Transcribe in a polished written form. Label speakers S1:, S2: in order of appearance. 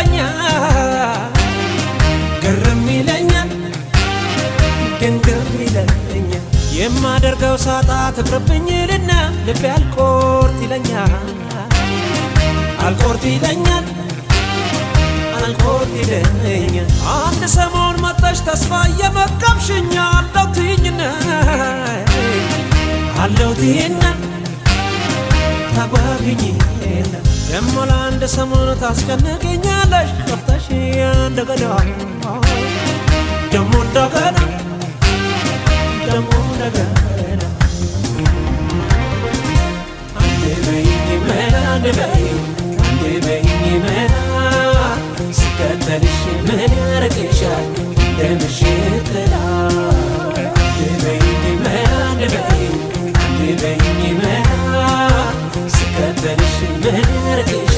S1: ይገባኛል ግርም ይለኛል ድንግም ይለኛል የማደርገው ሳጣ ትቅርብኝ ይልና ልቤ አልቆርጥ ይለኛል አልቆርጥ ይለኛል አልቆርጥ ይለኛል አንድ ሰሞን መጣሽ ተስፋ እየመገብሽኝ አለው ትይኝና አለው ትይና ታጓጉኝና ደሞ ለአንድ ሰሞን ታስጨንቅኛለሽ ጠፍተሽ እንደገና ደሞ እንደገና ደሞ እንደገና አንድ በይኝ አንድ በይኝ